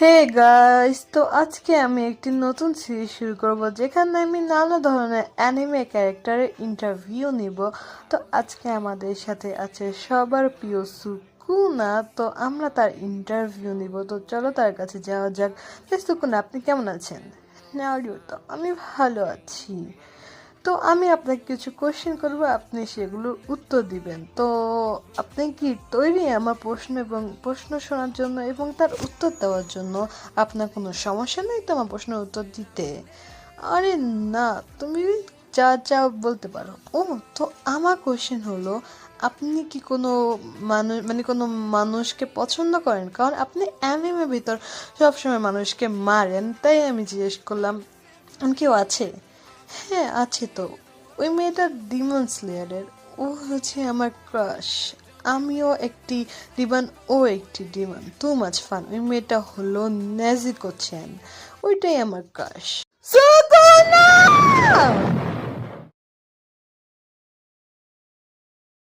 Hey guys, তো আজকে আমি একটি নতুন সিরিজ শুরু করব যেখানে আমি নানা ধরনের অ্যানিমে ক্যারেক্টারের ইন্টারভিউ নিব। তো আজকে আমাদের সাথে আছে সবার প্রিয় সুকুনা। তো আমরা তার ইন্টারভিউ নিব, তো চলো তার কাছে যাওয়া যাক। সুকুনা, আপনি কেমন আছেন? তো আমি ভালো আছি। তো আমি আপনাকে কিছু কোশ্চেন করবো, আপনি সেগুলোর উত্তর দিবেন। তো আপনি কি তৈরি আমার প্রশ্ন এবং প্রশ্ন শোনার জন্য এবং তার উত্তর দেওয়ার জন্য? আপনার কোনো সমস্যা নেই তো আমার প্রশ্নের উত্তর দিতে? আরে না, তুমি যা যা বলতে পারো। ও, তো আমার কোশ্চেন হলো, আপনি কি কোনো মানুষ কোনো মানুষকে পছন্দ করেন? কারণ আপনি অ্যানিমের ভিতর সবসময় মানুষকে মারেন, তাই আমি জিজ্ঞেস করলাম কেউ আছে। হ্যাঁ, আছে তো। ওই মেয়েটা ডিমন স্লেয়ারের। ও হচ্ছে আমার ক্রাশ। আমিও একটি ডিমন, ও একটি ডিমন। Too much fun. ওই মেয়েটা হলো নেজিকো চ্যান। ওইটাই আমার ক্রাশ।